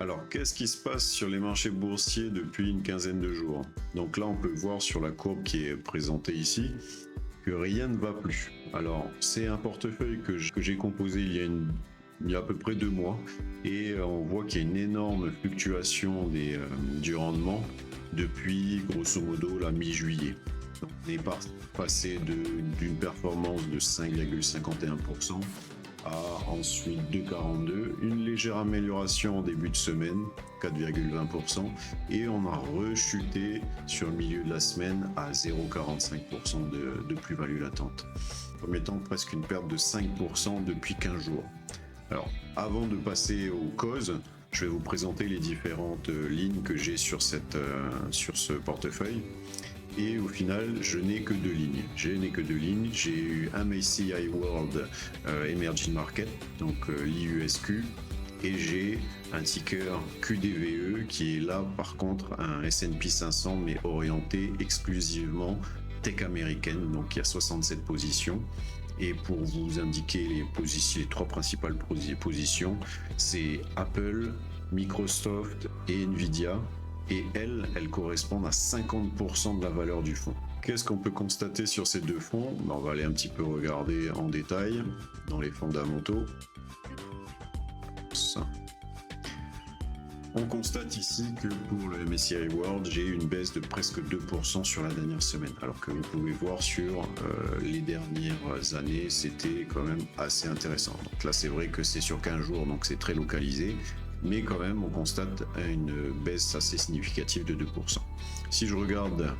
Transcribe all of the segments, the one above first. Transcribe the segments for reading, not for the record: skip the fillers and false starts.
Alors, qu'est-ce qui se passe sur les marchés boursiers depuis une quinzaine de jours? Donc là, on peut voir sur la courbe qui est présentée ici que rien ne va plus. Alors, c'est un portefeuille que j'ai composé il y a à peu près 2 mois et on voit qu'il y a une énorme fluctuation du rendement depuis grosso modo la mi-juillet. Donc, on est passé d'une performance de 5,51% à ensuite 2,42, une légère amélioration en début de semaine, 4,20%, et on a rechuté sur le milieu de la semaine à 0,45% de plus-value latente, remettant presque une perte de 5% depuis 15 jours. Alors, avant de passer aux causes, je vais vous présenter les différentes lignes que j'ai sur ce portefeuille. Et au final, je n'ai que deux lignes. J'ai eu un MSCI World Emerging Market, donc l'IUSQ, et j'ai un ticker QDVE qui est là par contre un S&P 500 mais orienté exclusivement tech américaine, donc il y a 67 positions. Et pour vous indiquer les trois principales positions, c'est Apple, Microsoft et Nvidia. Et elles correspondent à 50% de la valeur du fonds. Qu'est-ce qu'on peut constater sur ces deux fonds? On va aller un petit peu regarder en détail dans les fondamentaux. On constate ici que pour le MSCI World, j'ai eu une baisse de presque 2% sur la dernière semaine, alors que vous pouvez voir sur les dernières années, c'était quand même assez intéressant. Donc là, c'est vrai que c'est sur 15 jours, donc c'est très localisé, mais quand même, on constate une baisse assez significative de 2%. Si je regarde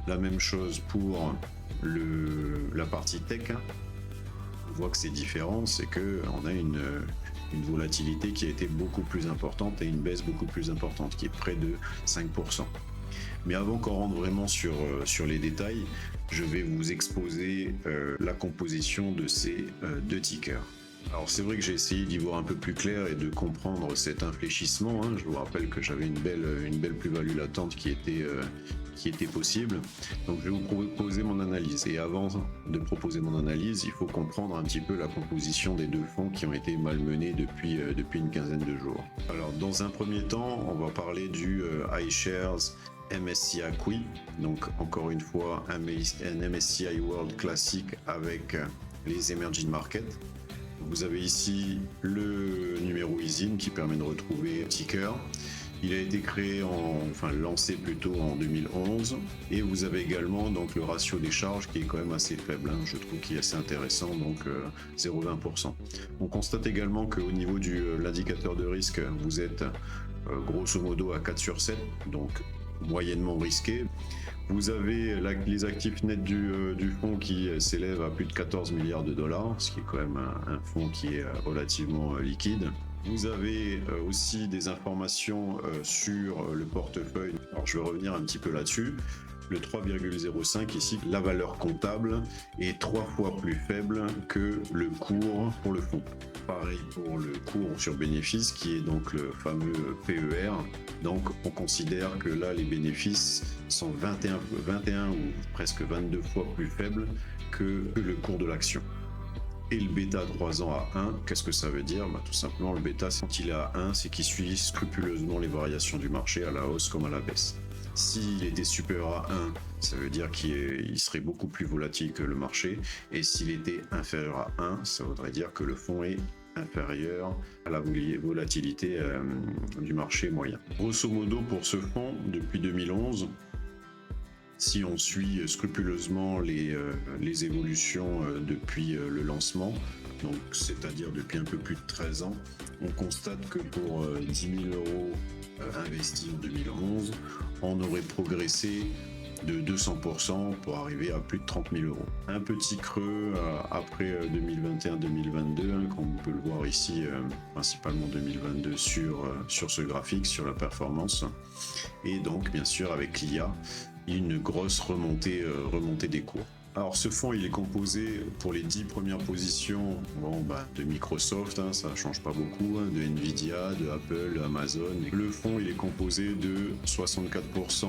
la même chose pour la partie tech, on voit que c'est différent, c'est qu'on a une volatilité qui a été beaucoup plus importante et une baisse beaucoup plus importante, qui est près de 5%. Mais avant qu'on rentre vraiment sur les détails, je vais vous exposer la composition de ces deux tickers. Alors c'est vrai que j'ai essayé d'y voir un peu plus clair et de comprendre cet infléchissement. Je vous rappelle que j'avais une belle plus-value latente qui était possible. Donc je vais vous proposer mon analyse. Et avant de proposer mon analyse, il faut comprendre un petit peu la composition des deux fonds qui ont été malmenés depuis une quinzaine de jours. Alors dans un premier temps, on va parler du iShares MSCI QI. Donc encore une fois, un MSCI World classique avec les emerging markets. Vous avez ici le numéro ISIN qui permet de retrouver le ticker. Il a été lancé plutôt en 2011. Et vous avez également donc le ratio des charges qui est quand même assez faible. Je trouve qu'il est assez intéressant, donc 0,20%. On constate également qu'au niveau de l'indicateur de risque, vous êtes grosso modo à 4 sur 7, donc moyennement risqué. Vous avez les actifs nets du fonds qui s'élèvent à plus de 14 milliards de dollars, ce qui est quand même un fonds qui est relativement liquide. Vous avez aussi des informations sur le portefeuille. Alors je vais revenir un petit peu là-dessus. Le 3,05 ici, la valeur comptable est 3 fois plus faible que le cours pour le fonds. Pareil pour le cours sur bénéfice qui est donc le fameux PER. Donc on considère que là les bénéfices sont 21 ou presque 22 fois plus faibles que le cours de l'action. Et le bêta 3 ans à 1, qu'est-ce que ça veut dire? Tout simplement le bêta, quand il est à 1, c'est qu'il suit scrupuleusement les variations du marché à la hausse comme à la baisse. S'il était supérieur à 1, ça veut dire qu'il serait beaucoup plus volatile que le marché. Et s'il était inférieur à 1, ça voudrait dire que le fonds est inférieur à la volatilité du marché moyen. Grosso modo, pour ce fonds, depuis 2011, si on suit scrupuleusement les évolutions depuis le lancement, donc c'est-à-dire depuis un peu plus de 13 ans, on constate que pour 10 000 euros investis en 2011, on aurait progressé de 200% pour arriver à plus de 30 000 euros. Un petit creux après 2021-2022, comme on peut le voir ici, principalement 2022 sur ce graphique, sur la performance. Et donc, bien sûr, avec l'IA, une grosse remontée des cours. Alors ce fonds il est composé pour les 10 premières positions de Microsoft, ça change pas beaucoup, de Nvidia, de Apple, Amazon. Le fonds il est composé de 64%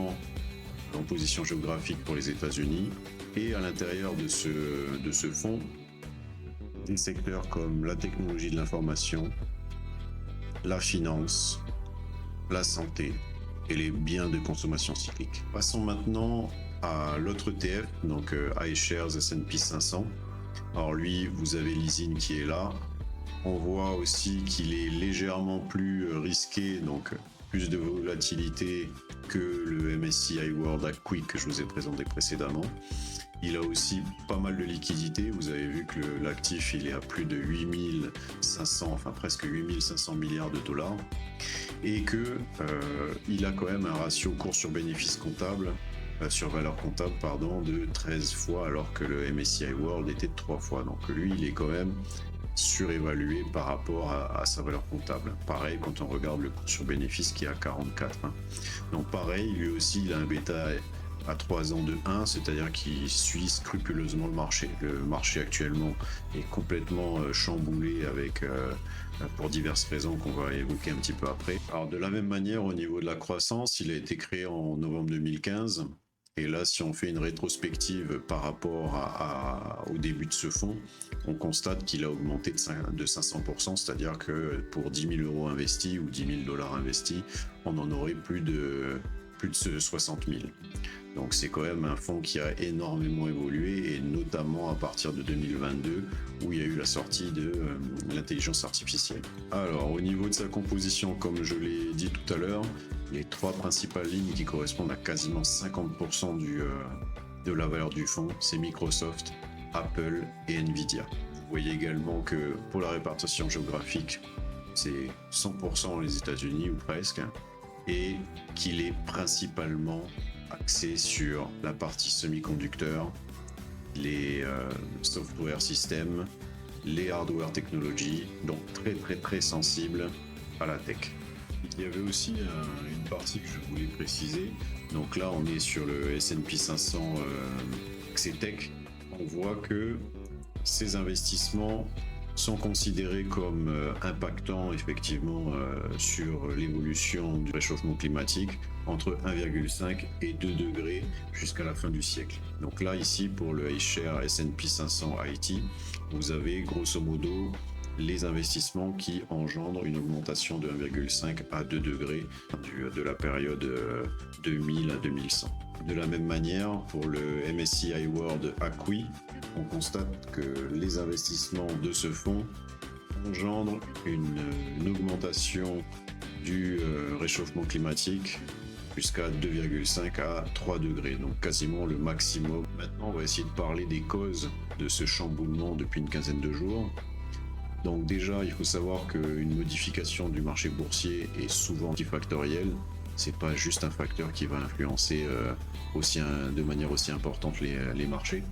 en position géographique pour les États-Unis et à l'intérieur de ce fonds, des secteurs comme la technologie de l'information, la finance, la santé et les biens de consommation cyclique. Passons maintenant à l'autre ETF, donc iShares S&P 500. Alors lui, vous avez l'ISIN qui est là. On voit aussi qu'il est légèrement plus risqué, donc plus de volatilité que le MSCI World AQUI que je vous ai présenté précédemment. Il a aussi pas mal de liquidités. Vous avez vu que l'actif il est à plus de 8500, enfin presque 8500 milliards de dollars, et que il a quand même un ratio cours sur bénéfice comptable, sur valeur comptable pardon, de 13 fois, alors que le MSCI World était de 3 fois. Donc lui, il est quand même surévalué par rapport à sa valeur comptable. Pareil quand on regarde le cours sur bénéfice qui est à 44. Donc pareil, lui aussi, il a un bêta à 3 ans de 1, c'est-à-dire qu'il suit scrupuleusement le marché. Le marché actuellement est complètement chamboulé avec, pour diverses raisons qu'on va évoquer un petit peu après. Alors de la même manière, au niveau de la croissance, il a été créé en novembre 2015. Et là, si on fait une rétrospective par rapport au début de ce fonds, on constate qu'il a augmenté de 500%, c'est-à-dire que pour 10 000 euros investis ou 10 000 dollars investis, on en aurait plus de 60 000. Donc c'est quand même un fonds qui a énormément évolué, et notamment à partir de 2022 où il y a eu la sortie de l'intelligence artificielle. Alors au niveau de sa composition, comme je l'ai dit tout à l'heure, les 3 principales lignes qui correspondent à quasiment 50% de la valeur du fonds, c'est Microsoft, Apple et Nvidia. Vous voyez également que pour la répartition géographique, c'est 100% les États-Unis ou presque, et qu'il est principalement axé sur la partie semi-conducteurs, les software systems, les hardware technologies, donc très sensible à la tech. Il y avait aussi une partie que je voulais préciser. Donc là, on est sur le S&P 500 Tech. On voit que ces investissements sont considérés comme impactant effectivement sur l'évolution du réchauffement climatique entre 1,5 et 2 degrés jusqu'à la fin du siècle. Donc là, ici, pour le iShares S&P 500 IT, vous avez grosso modo les investissements qui engendrent une augmentation de 1,5 à 2 degrés de la période 2000 à 2100. De la même manière, pour le MSCI World AQUI, on constate que les investissements de ce fonds engendrent une augmentation du réchauffement climatique jusqu'à 2,5 à 3 degrés, donc quasiment le maximum. Maintenant, on va essayer de parler des causes de ce chamboulement depuis une quinzaine de jours. Donc déjà, il faut savoir qu'une modification du marché boursier est souvent multifactorielle. C'est pas juste un facteur qui va influencer de manière aussi importante les marchés.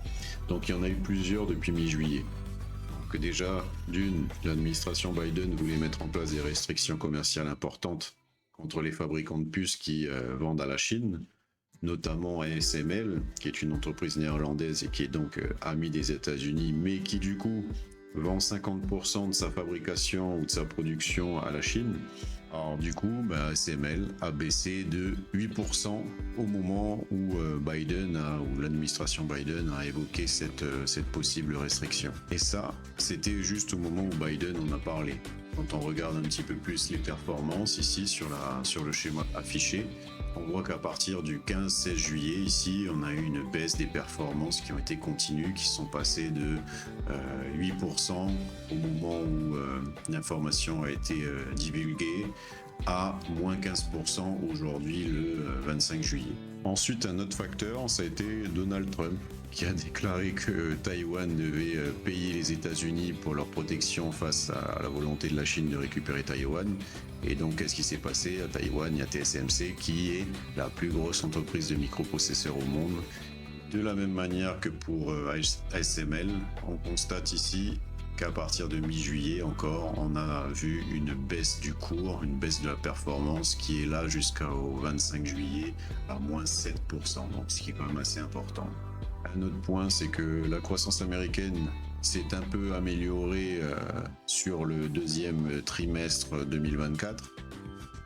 Donc il y en a eu plusieurs depuis mi-juillet. Donc déjà, l'administration Biden voulait mettre en place des restrictions commerciales importantes contre les fabricants de puces qui vendent à la Chine, notamment ASML, qui est une entreprise néerlandaise et qui est donc amie des États-Unis, mais qui du coup vend 50% de sa fabrication ou de sa production à la Chine. Alors du coup, ASML a baissé de 8% au moment où l'administration Biden a évoqué cette possible restriction. Et ça, c'était juste au moment où Biden en a parlé. Quand on regarde un petit peu plus les performances ici sur le schéma affiché, on voit qu'à partir du 15-16 juillet, ici, on a eu une baisse des performances qui ont été continues, qui sont passées de 8% au moment où l'information a été divulguée à moins 15% aujourd'hui le 25 juillet. Ensuite, un autre facteur, ça a été Donald Trump, qui a déclaré que Taïwan devait payer les États-Unis pour leur protection face à la volonté de la Chine de récupérer Taïwan. Et donc, qu'est-ce qui s'est passé? À Taïwan, il y a TSMC, qui est la plus grosse entreprise de microprocesseurs au monde. De la même manière que pour ASML, on constate ici qu'à partir de mi-juillet encore, on a vu une baisse du cours, une baisse de la performance qui est là jusqu'au 25 juillet à moins 7%, donc ce qui est quand même assez important. Un autre point, c'est que la croissance américaine s'est un peu améliorée sur le deuxième trimestre 2024.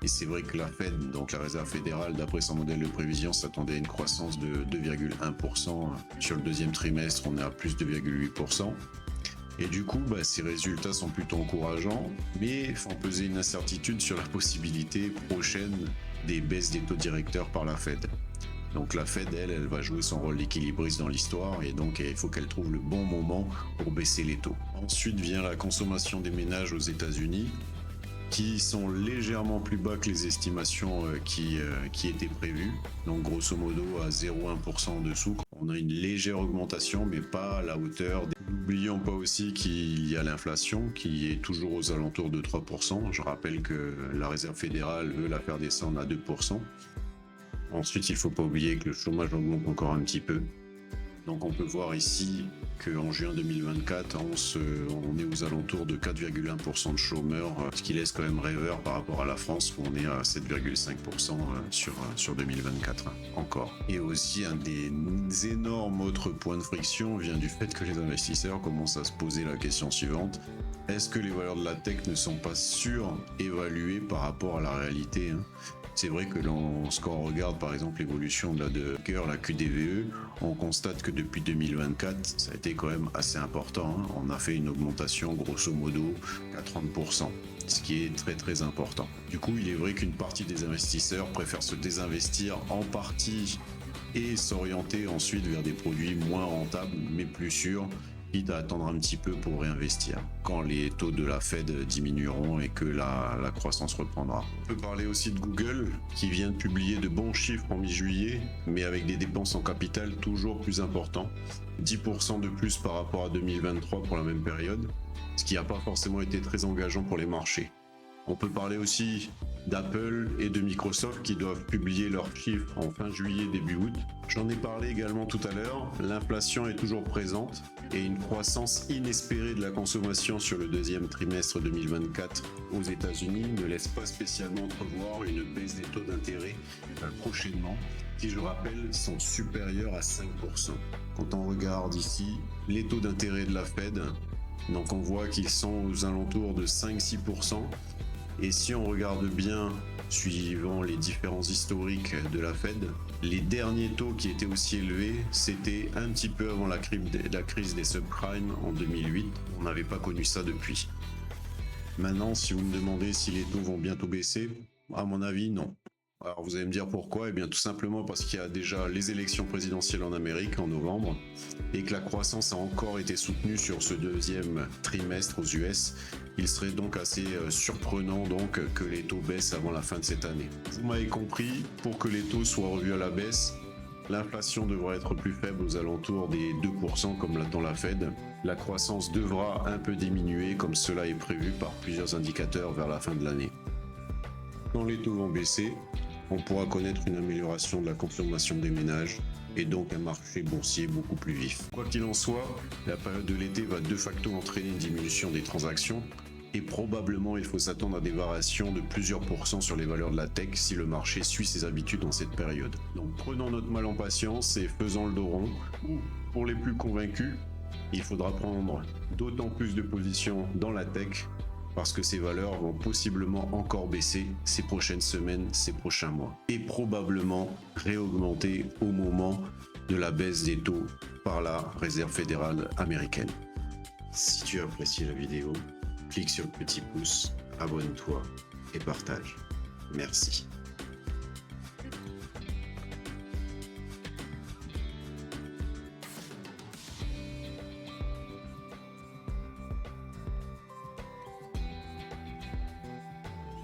Et c'est vrai que la Fed, donc la Réserve fédérale, d'après son modèle de prévision, s'attendait à une croissance de 2,1%. Sur le deuxième trimestre, on est à plus 2,8%. Et du coup, ces résultats sont plutôt encourageants, mais font peser une incertitude sur la possibilité prochaine des baisses des taux directeurs par la Fed. Donc la Fed, elle va jouer son rôle d'équilibriste dans l'histoire et donc il faut qu'elle trouve le bon moment pour baisser les taux. Ensuite vient la consommation des ménages aux États-Unis, qui sont légèrement plus bas que les estimations qui étaient prévues. Donc grosso modo à 0,1% en dessous. On a une légère augmentation, mais pas à la hauteur. N'oublions pas aussi qu'il y a l'inflation qui est toujours aux alentours de 3%. Je rappelle que la Réserve fédérale veut la faire descendre à 2%. Ensuite, il ne faut pas oublier que le chômage augmente encore un petit peu. Donc on peut voir ici qu'en juin 2024, on est aux alentours de 4,1% de chômeurs, ce qui laisse quand même rêveur par rapport à la France où on est à 7,5% sur 2024 encore. Et aussi un des énormes autres points de friction vient du fait que les investisseurs commencent à se poser la question suivante. Est-ce que les valeurs de la tech ne sont pas surévaluées par rapport à la réalité, hein? C'est vrai que lorsqu'on regarde par exemple l'évolution de la QDVE, on constate que depuis 2024, ça a été quand même assez important, hein. On a fait une augmentation grosso modo à 30%, ce qui est très très important. Du coup, il est vrai qu'une partie des investisseurs préfèrent se désinvestir en partie et s'orienter ensuite vers des produits moins rentables mais plus sûrs, quitte à attendre un petit peu pour réinvestir quand les taux de la Fed diminueront et que la croissance reprendra. On peut parler aussi de Google qui vient de publier de bons chiffres en mi-juillet, mais avec des dépenses en capital toujours plus importantes, 10% de plus par rapport à 2023 pour la même période, ce qui n'a pas forcément été très engageant pour les marchés. On peut parler aussi d'Apple et de Microsoft qui doivent publier leurs chiffres en fin juillet, début août. J'en ai parlé également tout à l'heure, l'inflation est toujours présente et une croissance inespérée de la consommation sur le deuxième trimestre 2024 aux États-Unis ne laisse pas spécialement entrevoir une baisse des taux d'intérêt prochainement, qui je rappelle sont supérieurs à 5%. Quand on regarde ici les taux d'intérêt de la Fed, donc on voit qu'ils sont aux alentours de 5-6%. Et si on regarde bien, suivant les différents historiques de la Fed, les derniers taux qui étaient aussi élevés, c'était un petit peu avant la crise des subprimes en 2008. On n'avait pas connu ça depuis. Maintenant, si vous me demandez si les taux vont bientôt baisser, à mon avis, non. Alors vous allez me dire pourquoi? Eh bien tout simplement parce qu'il y a déjà les élections présidentielles en Amérique en novembre et que la croissance a encore été soutenue sur ce deuxième trimestre aux US. Il serait donc assez surprenant donc que les taux baissent avant la fin de cette année. Vous m'avez compris, pour que les taux soient revus à la baisse, l'inflation devra être plus faible aux alentours des 2% comme l'attend la Fed. La croissance devra un peu diminuer comme cela est prévu par plusieurs indicateurs vers la fin de l'année. Quand les taux vont baisser, on pourra connaître une amélioration de la consommation des ménages et donc un marché boursier beaucoup plus vif. Quoi qu'il en soit, la période de l'été va de facto entraîner une diminution des transactions et probablement il faut s'attendre à des variations de plusieurs pourcents sur les valeurs de la tech si le marché suit ses habitudes dans cette période. Donc prenons notre mal en patience et faisons le dos rond. Pour les plus convaincus, il faudra prendre d'autant plus de positions dans la tech parce que ces valeurs vont possiblement encore baisser ces prochaines semaines, ces prochains mois, et probablement réaugmenter au moment de la baisse des taux par la Réserve fédérale américaine. Si tu as apprécié la vidéo, clique sur le petit pouce, abonne-toi et partage. Merci.